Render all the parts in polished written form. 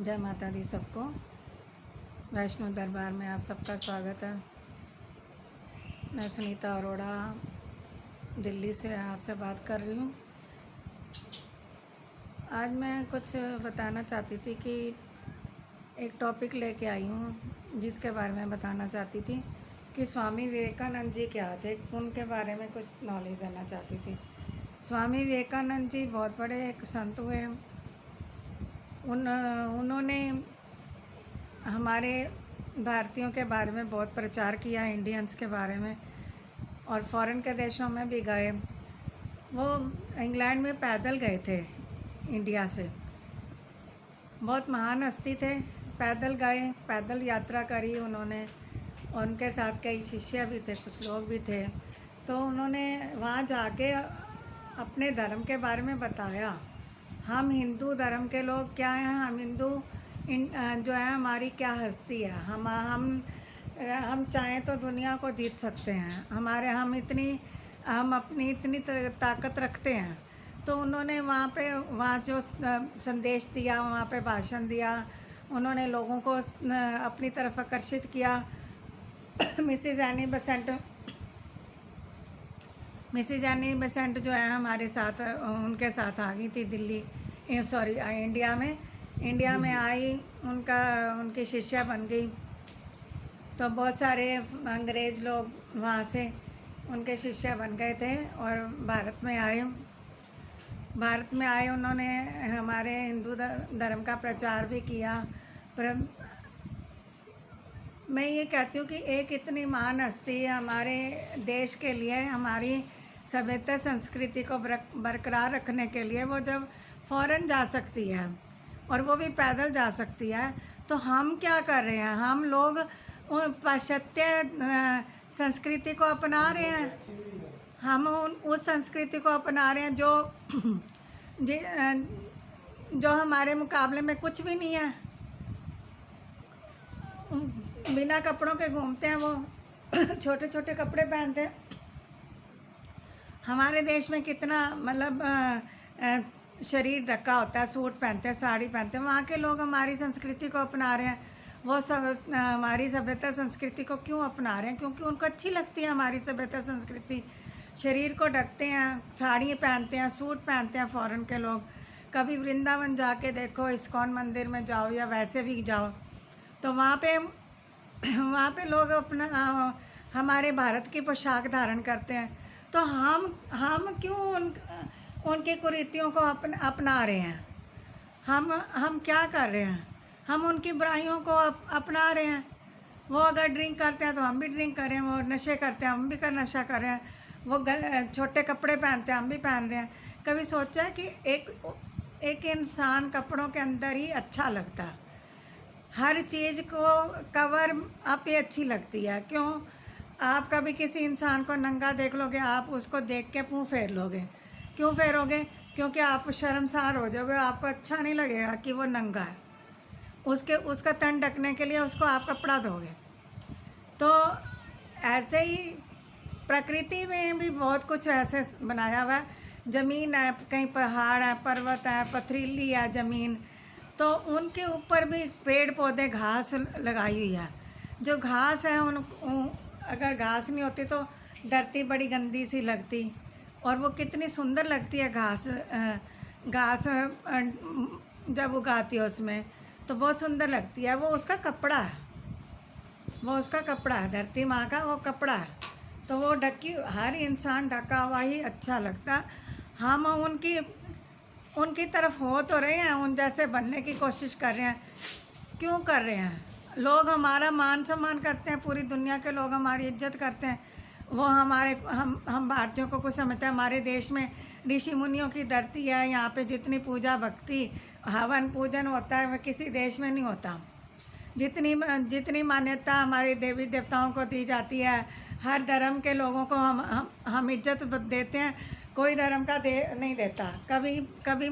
जय माता दी सबको। वैष्णो दरबार में आप सबका स्वागत है। मैं सुनीता अरोड़ा दिल्ली से आपसे बात कर रही हूँ। आज मैं कुछ बताना चाहती थी कि एक टॉपिक लेके आई हूँ जिसके बारे में बताना चाहती थी कि स्वामी विवेकानंद जी क्या थे, उनके बारे में कुछ नॉलेज देना चाहती थी। स्वामी विवेकानंद जी बहुत बड़े एक संत हुए। उन्होंने हमारे भारतीयों के बारे में बहुत प्रचार किया, इंडियंस के बारे में, और फॉरेन के देशों में भी गए। वो इंग्लैंड में पैदल गए थे इंडिया से। बहुत महान हस्ती थे, पैदल गए, पैदल यात्रा करी उन्होंने। उनके साथ कई शिष्य भी थे, कुछ लोग भी थे। तो उन्होंने वहाँ जाके अपने धर्म के बारे में बताया। हम हिंदू धर्म के लोग क्या हैं, हम हिंदू जो है हमारी क्या हस्ती है। हम चाहें तो दुनिया को जीत सकते हैं। हम अपनी इतनी ताकत रखते हैं। तो उन्होंने वहाँ जो संदेश दिया, वहाँ पे भाषण दिया, उन्होंने लोगों को अपनी तरफ आकर्षित किया। मिसेज एनी बेसेंट जो है हमारे साथ, उनके साथ आ गई थी इंडिया में आई, उनकी शिष्या बन गई। तो बहुत सारे अंग्रेज़ लोग वहाँ से उनके शिष्य बन गए थे और भारत में आए। उन्होंने हमारे हिंदू धर्म का प्रचार भी किया। पर मैं ये कहती हूँ कि एक इतनी महान हस्ती हमारे देश के लिए, हमारी सभ्यता संस्कृति को बरकरार रखने के लिए, वो जब फ़ौरन जा सकती है और वो भी पैदल जा सकती है, तो हम क्या कर रहे हैं? हम लोग पाश्चात्य संस्कृति को अपना रहे हैं। हम उस संस्कृति को अपना रहे हैं जो हमारे मुकाबले में कुछ भी नहीं है। बिना कपड़ों के घूमते हैं, वो छोटे छोटे कपड़े पहनते हैं। हमारे देश में कितना शरीर ढका होता है, सूट पहनते हैं, साड़ी पहनते हैं। वहाँ के लोग हमारी संस्कृति को अपना रहे हैं। वो सब हमारी सभ्यता संस्कृति को क्यों अपना रहे हैं? क्योंकि उनको अच्छी लगती है हमारी सभ्यता संस्कृति। शरीर को ढकते हैं, साड़ी पहनते हैं, सूट पहनते हैं फॉरेन के लोग। कभी वृंदावन जाके देखो, इस्कॉन मंदिर में जाओ या वैसे भी जाओ, तो वहाँ पे लोग हमारे भारत की पोशाक धारण करते हैं। तो हम क्यों उनके कुरीतियों को अपना रहे हैं? हम क्या कर रहे हैं? हम उनकी बुराइयों को अपना रहे हैं। वो अगर ड्रिंक करते हैं तो हम भी ड्रिंक करें, वो नशे करते हैं हम भी नशा कर रहे हैं, वो छोटे कपड़े पहनते हैं हम भी पहन रहे हैं। कभी सोचा है कि एक इंसान कपड़ों के अंदर ही अच्छा लगता है? हर चीज़ को कवर अप ही अच्छी लगती है। क्यों? आप कभी किसी इंसान को नंगा देख लोगे, आप उसको देख के मुँह फेर लोगे। क्यों फेरोगे? क्योंकि आप शर्मसार हो जाओगे, आपको अच्छा नहीं लगेगा कि वो नंगा है। उसका तन ढकने के लिए उसको आप कपड़ा दोगे। तो ऐसे ही प्रकृति में भी बहुत कुछ ऐसे बनाया हुआ है। ज़मीन है, कहीं पहाड़ है, पर्वत है, पथरीली है ज़मीन, तो उनके ऊपर भी पेड़ पौधे, घास लगाई हुई है। जो घास है अगर घास नहीं होती तो धरती बड़ी गंदी सी लगती, और वो कितनी सुंदर लगती है घास जब उगाती है उसमें, तो बहुत सुंदर लगती है। वो उसका कपड़ा है, धरती माँ का वो कपड़ा है। तो वो हर इंसान ढका हुआ ही अच्छा लगता। हम उनकी तरफ हो तो रहे हैं, उन जैसे बनने की कोशिश कर रहे हैं। क्यों कर रहे हैं? लोग हमारा मान सम्मान करते हैं, पूरी दुनिया के लोग हमारी इज्जत करते हैं। वो हम भारतीयों को कुछ समझते हैं। हमारे देश में ऋषि मुनियों की धरती है। यहाँ पे जितनी पूजा भक्ति हवन पूजन होता है वह किसी देश में नहीं होता। जितनी मान्यता हमारे देवी देवताओं को दी जाती है, हर धर्म के लोगों को हम इज्जत देते हैं, कोई धर्म का नहीं देता। कभी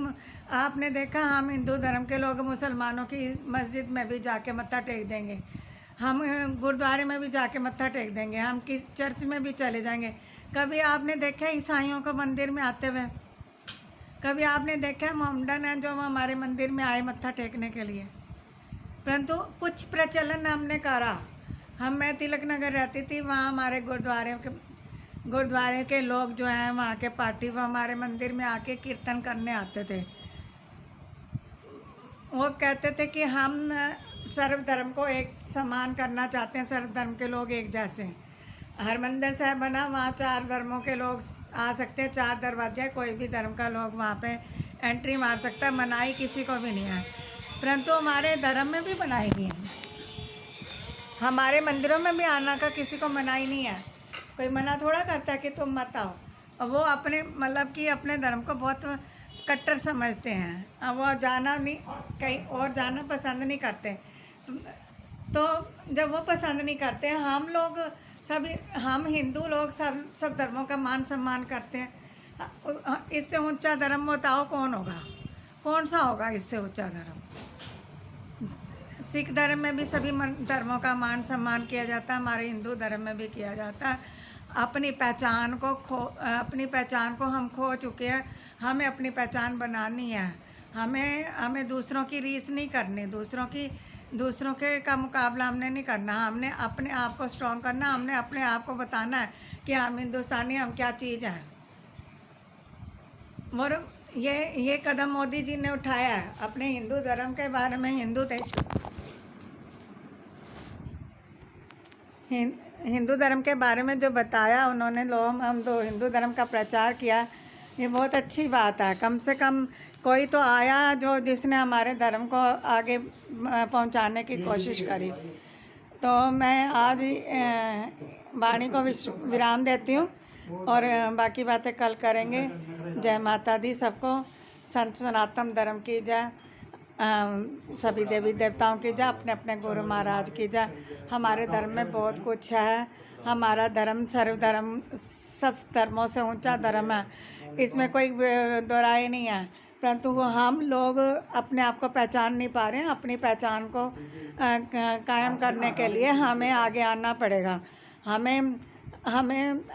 आपने देखा, हम हिंदू धर्म के लोग मुसलमानों की मस्जिद में भी जाके मत्था टेक देंगे, हम गुरुद्वारे में भी जाके मत्था टेक देंगे, हम किस चर्च में भी चले जाएंगे। कभी आपने देखा ईसाइयों को मंदिर में आते हुए? कभी आपने देखा मोहम्मडन है जो हमारे मंदिर में आए मत्था टेकने के लिए? परंतु कुछ प्रचलन हमने करा। मैं तिलक नगर रहती थी, वहाँ हमारे गुरुद्वारे के लोग जो हैं वहाँ के पार्टी, वो हमारे मंदिर में आके कीर्तन करने आते थे। वो कहते थे कि हम सर्वधर्म को एक समान करना चाहते हैं, सर्वधर्म के लोग एक जैसे। हरमंदिर साहब बना, वहाँ 4 धर्मों के लोग आ सकते हैं, 4 दरवाजे, कोई भी धर्म का लोग वहाँ पे एंट्री मार सकता है, मनाही किसी को भी नहीं है। परंतु हमारे धर्म में भी मनाही नहीं है, हमारे मंदिरों में भी आना का किसी को मनाही नहीं है। कोई मना थोड़ा करता है कि तुम मत आओ। और वो अपने मतलब कि अपने धर्म को बहुत कट्टर समझते हैं, अब वो जाना नहीं, कहीं और जाना पसंद नहीं करते। तो जब वो पसंद नहीं करते, हम लोग सभी, हम हिंदू लोग सब धर्मों का मान सम्मान करते हैं। इससे ऊंचा धर्म बताओ कौन होगा, कौन सा होगा इससे ऊंचा धर्म? सिख धर्म में भी सभी धर्मों का मान सम्मान किया जाता है, हमारे हिंदू धर्म में भी किया जाता है। अपनी पहचान को हम खो चुके हैं, हमें अपनी पहचान बनानी है। हमें दूसरों की रीस नहीं करनी, दूसरों के का मुकाबला हमने नहीं करना। हमने अपने आप को स्ट्रॉन्ग करना, हमने अपने आप को बताना है कि हम हिंदुस्तानी, हम क्या चीज़ है। और ये कदम मोदी जी ने उठाया है अपने हिंदू धर्म के बारे में, हिंदू धर्म के बारे में जो बताया उन्होंने, हम तो हिंदू धर्म का प्रचार किया, ये बहुत अच्छी बात है। कम से कम कोई तो आया जिसने हमारे धर्म को आगे पहुंचाने की कोशिश करी। तो मैं आज वाणी को विराम देती हूँ और बाकी बातें कल करेंगे। जय माता दी सबको। संत सनातन धर्म की जय, सभी देवी देवताओं की जय, अपने अपने गुरु महाराज की जय। हमारे धर्म में बहुत कुछ है, हमारा धर्म सर्वधर्म, सब धर्मों से ऊंचा धर्म है, इसमें कोई दोराय नहीं है। परंतु हम लोग अपने आप को पहचान नहीं पा रहे हैं। अपनी पहचान को कायम करने के लिए हमें आगे आना पड़ेगा। हमें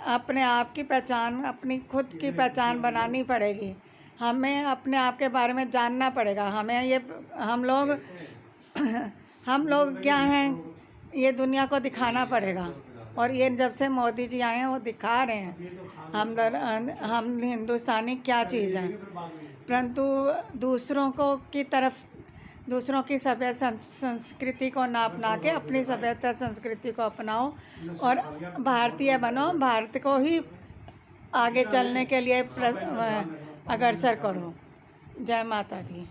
अपने आप की पहचान, अपनी खुद की पहचान बनानी पड़ेगी। हमें अपने आप के बारे में जानना पड़ेगा। हम लोग क्या हैं, ये दुनिया को दिखाना पड़ेगा। और ये जब से मोदी जी आए हैं वो दिखा रहे हैं हम हिंदुस्तानी क्या चीज़ है। परंतु दूसरों की सभ्यता संस्कृति को ना अपना के अपनी सभ्यता संस्कृति को अपनाओ और भारतीय बनो, भारत को ही आगे चलने के लिए अग्रसर करो। जय माता दी।